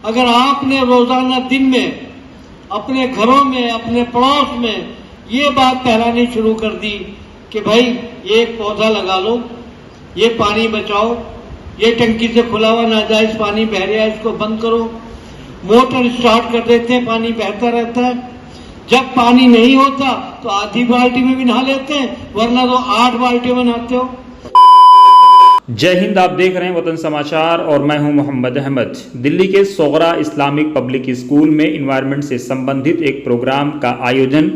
अगर आपने रोजाना दिन में अपने घरों में, अपने पड़ोस में ये बात फैलानी शुरू कर दी कि भाई ये एक पौधा लगा लो, ये पानी बचाओ, ये टंकी से खुला हुआ नाजायज पानी बह रहा है, इसको बंद करो, मोटर स्टार्ट कर देते हैं, पानी बहता रहता है। जब पानी नहीं होता तो आधी बाल्टी में भी नहा लेते हैं, वरना तो 8 बाल्टी में नहाते हो। जय हिंद, आप देख रहे हैं वतन समाचार और मैं हूं मोहम्मद अहमद। दिल्ली के सोगरा इस्लामिक पब्लिक स्कूल में इन्वायरमेंट से संबंधित एक प्रोग्राम का आयोजन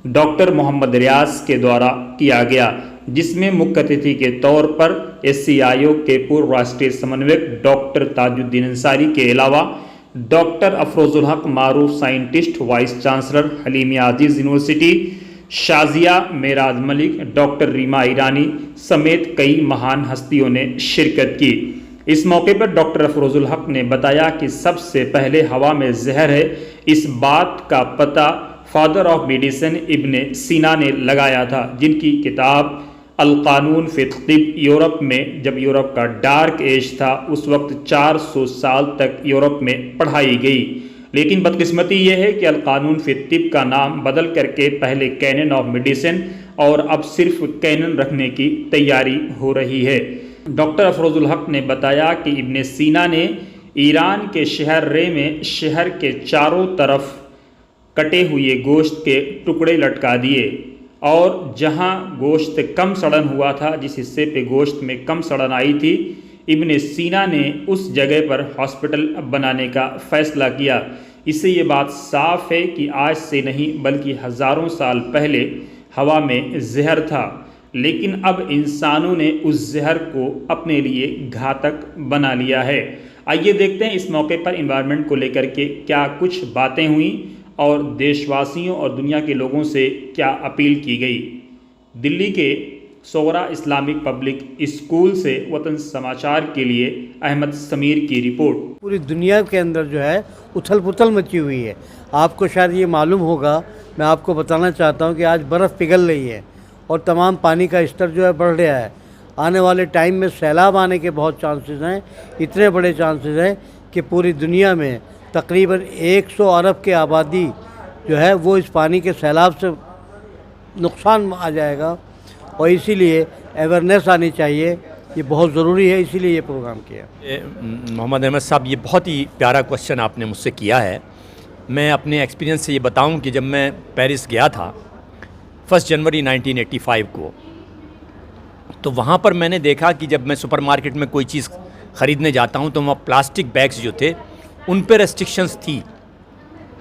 डॉक्टर मोहम्मद रियाज के द्वारा किया गया, जिसमें मुख्य अतिथि के तौर पर एससी आयोग के पूर्व राष्ट्रीय समन्वयक डॉक्टर ताजुद्दीन अंसारी के अलावा डॉक्टर अफरोजुल हक मारूफ साइंटिस्ट, वाइस चांसलर हलीमिया अजीज यूनिवर्सिटी, शाजिया मेराज मलिक, डॉक्टर रीमा ईरानी समेत कई महान हस्तियों ने शिरकत की। इस मौके पर डॉक्टर अफरोजुल हक ने बताया कि सबसे पहले हवा में जहर है, इस बात का पता फादर ऑफ मेडिसिन इब्ने सीना ने लगाया था, जिनकी किताब अल कानून फी तिब यूरोप में, जब यूरोप का डार्क एज था, उस वक्त 400 साल तक यूरोप में पढ़ाई गई। लेकिन बदकिस्मती यह है कि अल कानून फी तिब का नाम बदल करके पहले कैनन ऑफ मेडिसिन और अब सिर्फ कैनन रखने की तैयारी हो रही है। डॉक्टर अफरोजुल हक ने बताया कि इब्ने सीना ने ईरान के शहर रे में शहर के चारों तरफ कटे हुए गोश्त के टुकड़े लटका दिए और जहां गोश्त कम सड़न हुआ था, जिस हिस्से पे गोश्त में कम सड़न आई थी, इब्ने सीना ने उस जगह पर हॉस्पिटल बनाने का फैसला किया। इससे ये बात साफ है कि आज से नहीं बल्कि हज़ारों साल पहले हवा में जहर था, लेकिन अब इंसानों ने उस जहर को अपने लिए घातक बना लिया है। आइए देखते हैं इस मौके पर इन्वायरमेंट को लेकर के क्या कुछ बातें हुई और देशवासियों और दुनिया के लोगों से क्या अपील की गई। दिल्ली के सोगरा इस्लामिक पब्लिक स्कूल से वतन समाचार के लिए अहमद समीर की रिपोर्ट। पूरी दुनिया के अंदर जो है उथल पुथल मची हुई है। आपको शायद ये मालूम होगा, मैं आपको बताना चाहता हूँ कि आज बर्फ़ पिघल रही है और तमाम पानी का स्तर जो है बढ़ रहा है। आने वाले टाइम में सैलाब आने के बहुत चांसेस हैं, इतने बड़े चांसेस हैं कि पूरी दुनिया में तकरीबन 100 अरब की आबादी जो है वो इस पानी के सैलाब से नुकसान आ जाएगा और इसीलिए अवेयरनेस आनी चाहिए, ये बहुत ज़रूरी है, इसीलिए ये प्रोग्राम किया। मोहम्मद अहमद साहब, ये बहुत ही प्यारा क्वेश्चन आपने मुझसे किया है। मैं अपने एक्सपीरियंस से ये बताऊं कि जब मैं पेरिस गया था 1 जनवरी 1985 को, तो वहाँ पर मैंने देखा कि जब मैं सुपरमार्केट में कोई चीज़ ख़रीदने जाता हूँ तो वहाँ प्लास्टिक बैग्स जो थे उन पर रेस्ट्रिक्शंस थी।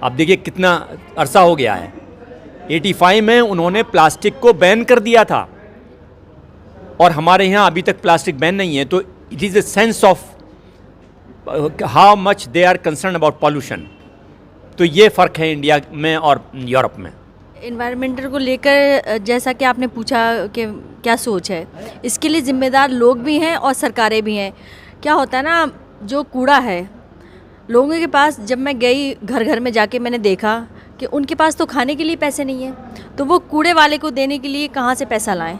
आप देखिए कितना अरसा हो गया है। 85 में उन्होंने प्लास्टिक को बैन कर दिया था और हमारे यहाँ अभी तक प्लास्टिक बैन नहीं है। तो it is a sense of how much they are concern about pollution. तो ये फ़र्क है इंडिया में और यूरोप में। इन्वायरमेंटल को लेकर जैसा कि आपने पूछा कि क्या सोच है, इसके लिए ज़िम्मेदार लोग भी हैं और सरकारें भी हैं। क्या होता है ना, जो कूड़ा है लोगों के पास, जब मैं गई घर घर में जाके मैंने देखा कि उनके पास तो खाने के लिए पैसे नहीं हैं, तो वो कूड़े वाले को देने के लिए कहाँ से पैसा लाएं।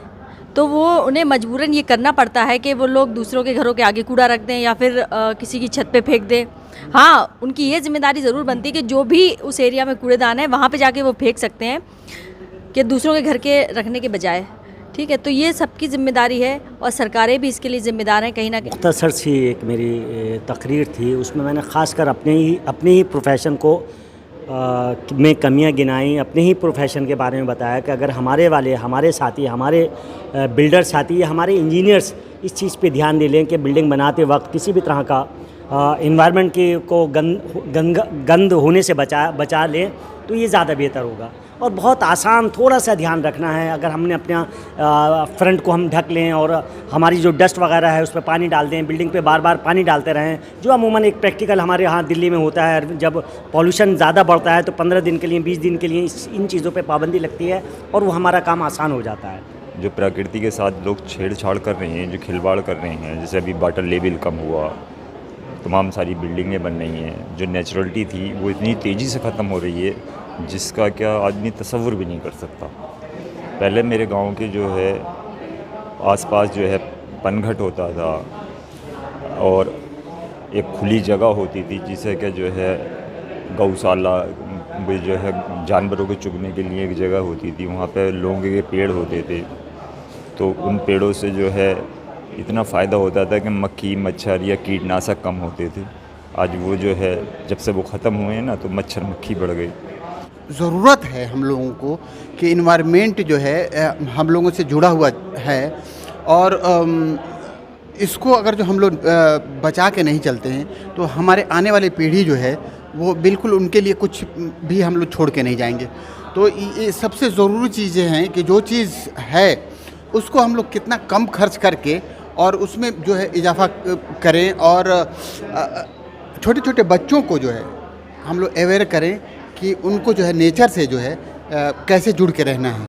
तो वो उन्हें मजबूरन ये करना पड़ता है कि वो लोग दूसरों के घरों के आगे कूड़ा रख दें या फिर किसी की छत पे फेंक दें। हाँ, उनकी ये जिम्मेदारी ज़रूर बनती है कि जो भी उस एरिया में कूड़ेदान है वहाँ पे जाके वो फेंक सकते हैं कि दूसरों के घर के रखने के बजाय। ठीक है, तो ये सबकी जिम्मेदारी है और सरकारें भी इसके लिए ज़िम्मेदार हैं कहीं ना कहीं। मुख्तसर सी एक मेरी तकरीर थी, उसमें मैंने ख़ासकर अपने ही प्रोफेशन को में कमियां गिनाई, अपने ही प्रोफेशन के बारे में बताया कि अगर हमारे साथी, हमारे बिल्डर साथी या हमारे इंजीनियर्स इस चीज़ पे ध्यान दे लें कि बिल्डिंग बनाते वक्त किसी भी तरह का इन्वायरमेंट को गंद होने से बचा लें तो ये ज़्यादा बेहतर होगा। और बहुत आसान, थोड़ा सा ध्यान रखना है। अगर हमने अपना फ्रंट को हम ढक लें और हमारी जो डस्ट वगैरह है उस पर पानी डाल दें, बिल्डिंग पे बार बार पानी डालते रहें, जो अमूमन एक प्रैक्टिकल हमारे यहाँ दिल्ली में होता है। जब पॉल्यूशन ज़्यादा बढ़ता है तो 15 दिन के लिए, 20 दिन के लिए इन चीज़ों पर पाबंदी लगती है और वो हमारा काम आसान हो जाता है। जो प्रकृति के साथ लोग छेड़छाड़ कर रहे हैं, जो खिलवाड़ कर रहे हैं, जैसे अभी वाटर लेवल कम हुआ, तमाम सारी बिल्डिंगें बन रही हैं, जो नेचुरलिटी थी वो इतनी तेज़ी से ख़त्म हो रही है जिसका क्या आदमी तसव्वुर भी नहीं कर सकता। पहले मेरे गांव के जो है आसपास जो है पनघट होता था और एक खुली जगह होती थी जिसे कि जो है गौशाला, वो जो है जानवरों के चुगने के लिए एक जगह होती थी, वहाँ पे लौंग के पेड़ होते थे। तो उन पेड़ों से जो है इतना फ़ायदा होता था कि मक्खी मच्छर या कीटनाशक कम होते थे। आज वो जो है जब से वो ख़त्म हुए हैं ना, तो मच्छर मक्खी बढ़ गई। ज़रूरत है हम लोगों को कि इन्वायरमेंट जो है हम लोगों से जुड़ा हुआ है, और इसको अगर जो हम लोग बचा के नहीं चलते हैं तो हमारे आने वाली पीढ़ी जो है वो बिल्कुल उनके लिए कुछ भी हम लोग छोड़ के नहीं जाएंगे। तो ये सबसे ज़रूरी चीज़ें हैं कि जो चीज़ है उसको हम लोग कितना कम खर्च करके और उसमें जो है इजाफा करें, और छोटे छोटे बच्चों को जो है हम लोग अवेयर करें कि उनको जो है नेचर से जो है कैसे जुड़ के रहना है।